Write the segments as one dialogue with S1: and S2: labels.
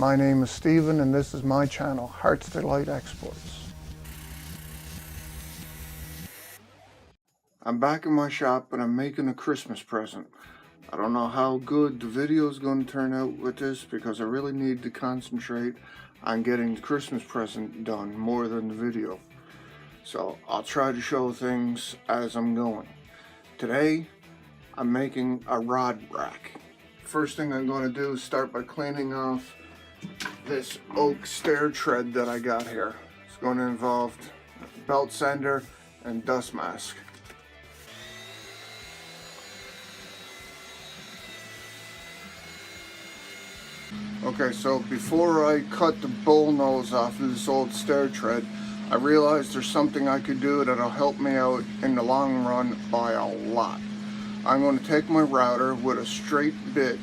S1: My name is Steven and this is my channel, Hearts Delight Exports. I'm back in my shop and I'm making a Christmas present. I don't know how good the video is going to turn out with this because I really need to concentrate on getting the Christmas present done more than the video. So I'll try to show things as I'm going. Today I'm making a rod rack. First thing I'm going to do is start by cleaning off this oak stair tread that I got here. It's going to involve belt sander and dust mask. Okay, so before I cut the bull nose off of this old stair tread, I realized there's something I could do that'll help me out in the long run by a lot. I'm going to take my router with a straight bit,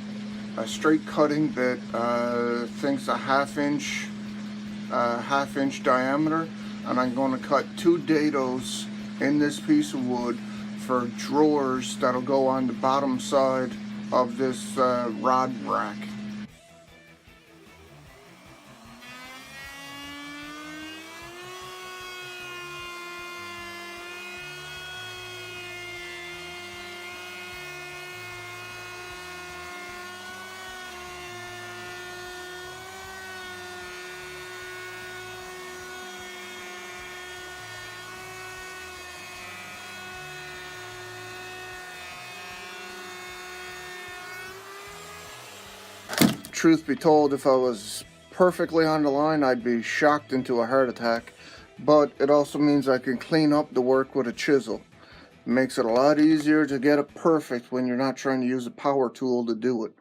S1: a straight cutting bit, I think it's a half inch diameter, and I'm going to cut 2 dados in this piece of wood for drawers that'll go on the bottom side of this rod rack. Truth be told, if I was perfectly on the line, I'd be shocked into a heart attack. But it also means I can clean up the work with a chisel. It makes it a lot easier to get it perfect when you're not trying to use a power tool to do it.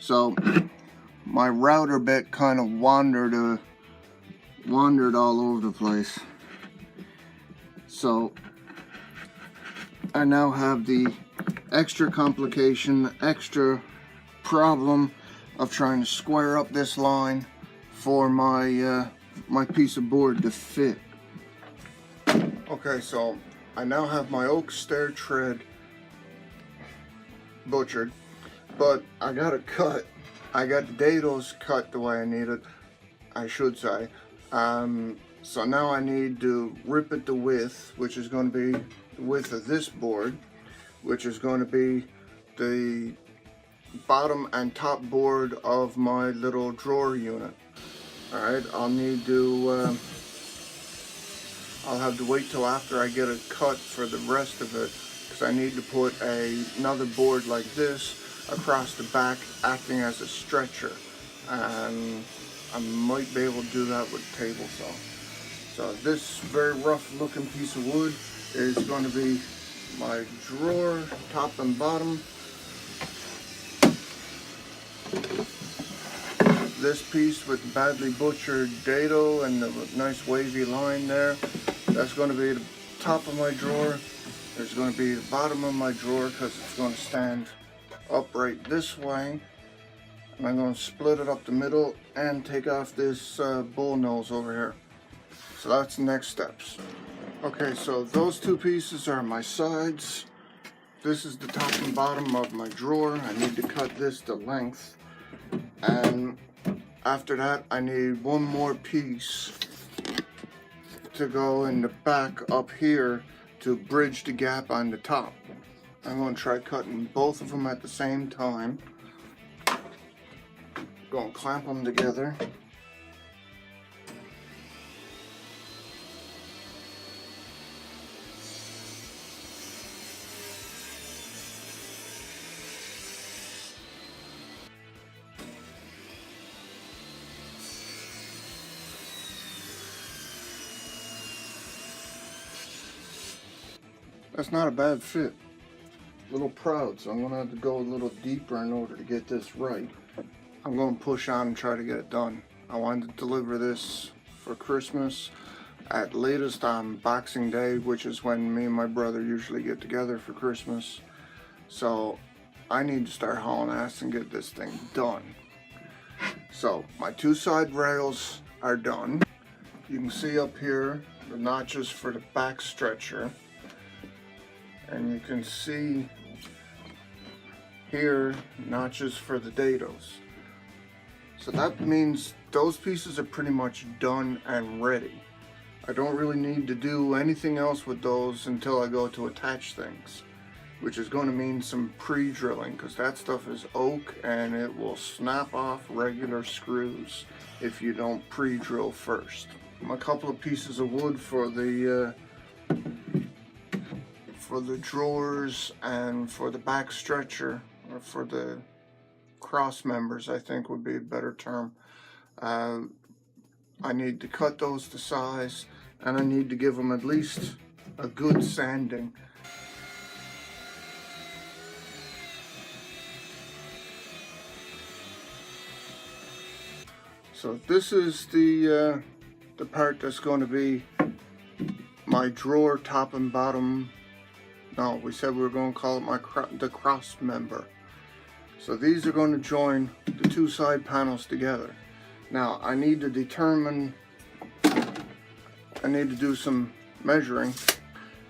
S1: So my router bit kind of wandered all over the place. So I now have the extra complication, extra problem of trying to square up this line for my my piece of board to fit. Okay, so I now have my oak stair tread butchered, but I got it cut. I got the dados cut the way I need it, I should say. So now I need to rip it to width, which is going to be the width of this board, which is going to be the bottom and top board of my little drawer unit. Alright, I'll need to, I'll have to wait till after I get it cut for the rest of it, because I need to put another board like this across the back, acting as a stretcher, and I might be able to do that with a table saw. So this very rough looking piece of wood is going to be my drawer, top and bottom. This piece with the badly butchered dado and the nice wavy line there, that's going to be the top of my drawer. There's going to be the bottom of my drawer because it's going to stand upright this way. And I'm going to split it up the middle and take off this bull nose over here. So that's the next steps. Okay, so those 2 pieces are my sides. This is the top and bottom of my drawer. I need to cut this to length. And after that, I need one more piece to go in the back up here to bridge the gap on the top. I'm going to try cutting both of them at the same time. Going to clamp them together. That's not a bad fit. A little proud, so I'm going to have to go a little deeper in order to get this right. I'm going to push on and try to get it done. I wanted to deliver this for Christmas, at latest on Boxing Day, which is when me and my brother usually get together for Christmas. So I need to start hauling ass and get this thing done. So my 2 side rails are done. You can see up here the notches for the back stretcher, and you can see here notches for the dados. So that means those pieces are pretty much done and ready. I don't really need to do anything else with those until I go to attach things, which is going to mean some pre-drilling, because that stuff is oak and it will snap off regular screws if you don't pre-drill first. A couple of pieces of wood for the drawers and for the back stretcher, or for the cross members, I think would be a better term. I need to cut those to size, and I need to give them at least a good sanding. So this is the part that's going to be my drawer top and bottom. No, we said we were going to call it the cross member. So these are going to join the two side panels together. Now I need to do some measuring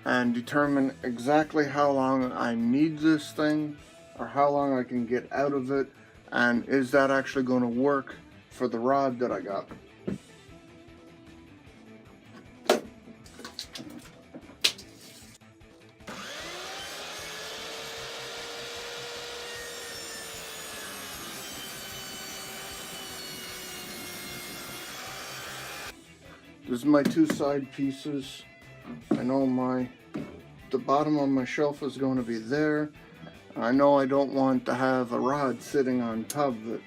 S1: and determine exactly how long I need this thing, or how long I can get out of it, and is that actually going to work for the rod that I got. This is my two side pieces. I know the bottom of my shelf is going to be there. I know I don't want to have a rod sitting on top of it.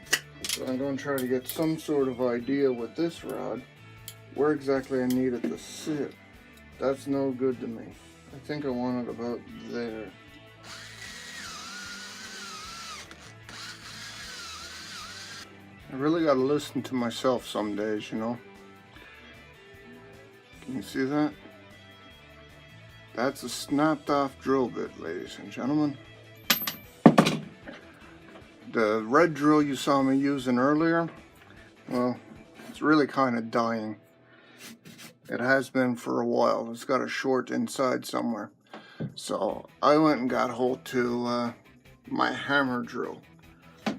S1: So I'm going to try to get some sort of idea with this rod where exactly I need it to sit. That's no good to me. I think I want it about there. I really got to listen to myself some days, you know. Can you see that? That's a snapped off drill bit, ladies and gentlemen. The red drill you saw me using earlier, well, it's really kind of dying. It has been for a while. It's got a short inside somewhere. So I went and got hold to my hammer drill.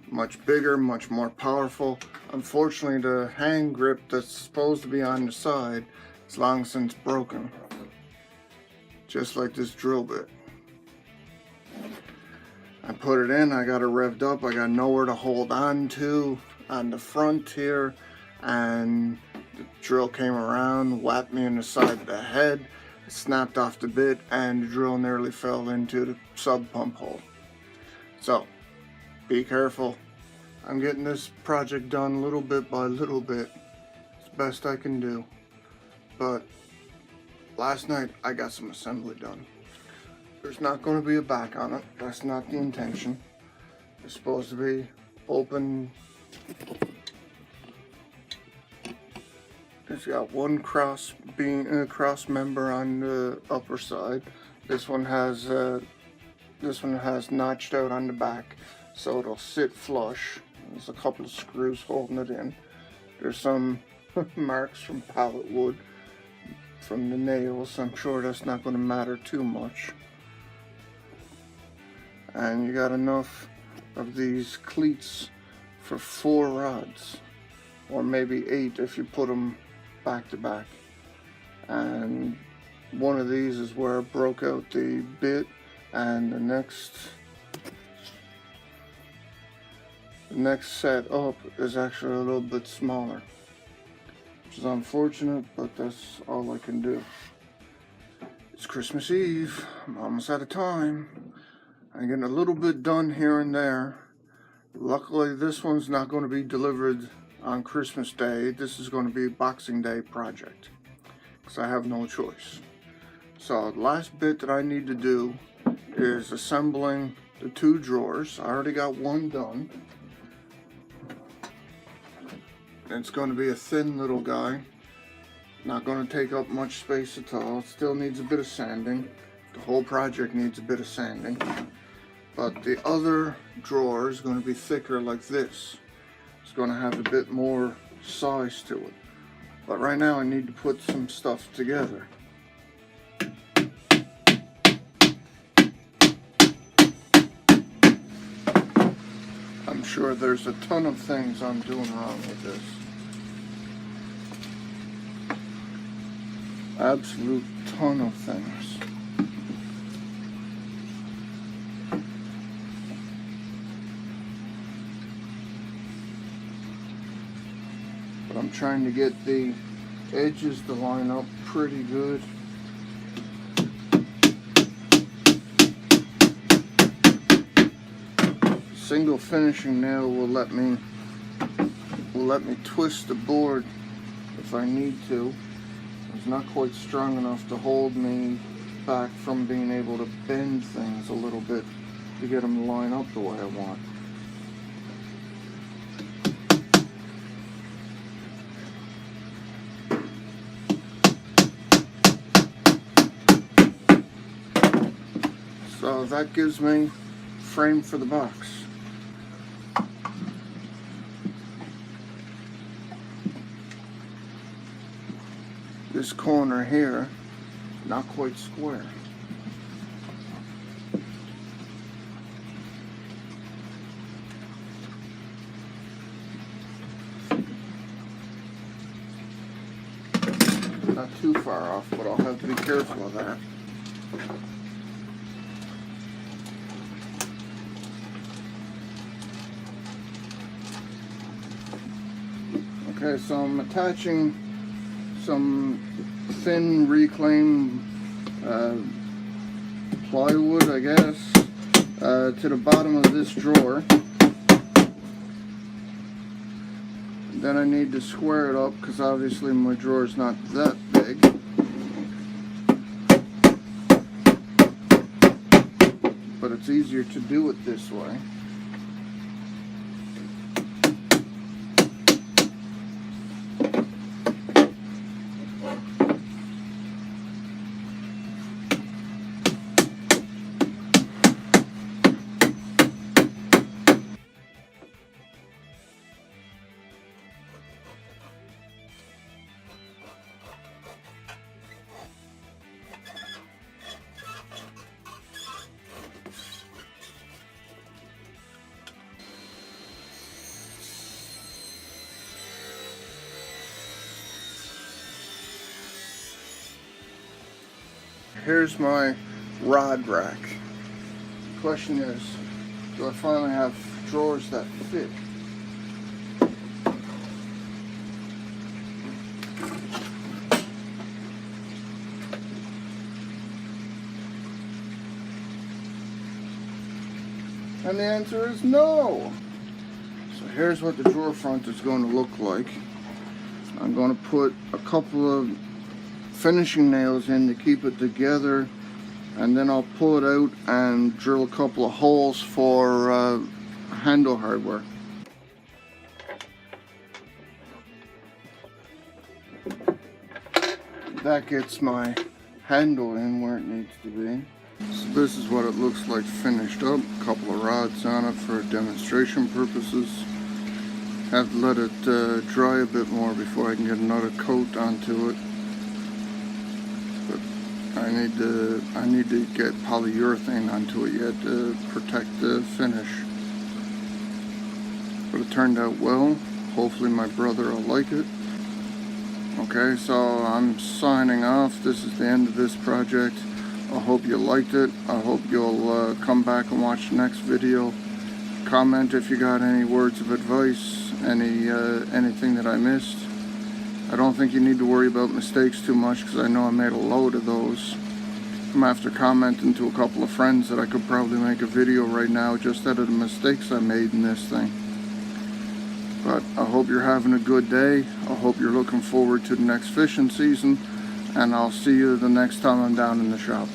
S1: Much bigger, much more powerful. Unfortunately, the hand grip that's supposed to be on the side is long since broken. Just like this drill bit. I put it in, I got it revved up, I got nowhere to hold on to on the front here, and the drill came around, whacked me in the side of the head, snapped off the bit, and the drill nearly fell into the sub pump hole. So, be careful. I'm getting this project done little bit by little bit. It's the best I can do. But last night I got some assembly done. There's not going to be a back on it. That's not the intention. It's supposed to be open. It's got one cross member on the upper side. This one has notched out on the back, so it'll sit flush. There's a couple of screws holding it in. There's some marks from pallet wood from the nails. I'm sure that's not going to matter too much. And you got enough of these cleats for 4 rods, or maybe 8 if you put them back to back. And one of these is where I broke out the bit, and the next set up is actually a little bit smaller, which is unfortunate, but that's all I can do. It's Christmas Eve. I'm almost out of time. I'm getting a little bit done here and there. Luckily, this one's not going to be delivered on Christmas Day. This is going to be a Boxing Day project, because I have no choice. So the last bit that I need to do is assembling the 2 drawers. I already got one done. It's going to be a thin little guy. Not going to take up much space at all. It still needs a bit of sanding. The whole project needs a bit of sanding. But the other drawer is going to be thicker like this. It's going to have a bit more size to it. But right now I need to put some stuff together. I'm sure there's a ton of things I'm doing wrong with this. Absolute ton of things. But I'm trying to get the edges to line up pretty good. Single finishing nail will let me twist the board if I need to. It's not quite strong enough to hold me back from being able to bend things a little bit to get them to line up the way I want. So that gives me frame for the box. This corner here, not quite square. Not too far off, but I'll have to be careful of that. Okay, so I'm attaching some thin reclaimed plywood, I guess, to the bottom of this drawer. Then I need to square it up because obviously my drawer is not that big. But it's easier to do it this way. Here's my rod rack. The question is, do I finally have drawers that fit? And the answer is no. So here's what the drawer front is going to look like. I'm going to put a couple of finishing nails in to keep it together, and then I'll pull it out and drill a couple of holes for handle hardware. That gets my handle in where it needs to be. So this is what it looks like finished up. A couple of rods on it for demonstration purposes. Have to let it dry a bit more before I can get another coat onto it. But I need to get polyurethane onto it yet to protect the finish. But it turned out well. Hopefully my brother will like it. Okay, so I'm signing off. This is the end of this project. I hope you liked it. I hope you'll come back and watch the next video. Comment if you got any words of advice, anything that I missed. I don't think you need to worry about mistakes too much because I know I made a load of those. I'm after commenting to a couple of friends that I could probably make a video right now just out of the mistakes I made in this thing. But I hope you're having a good day. I hope you're looking forward to the next fishing season, and I'll see you the next time I'm down in the shop.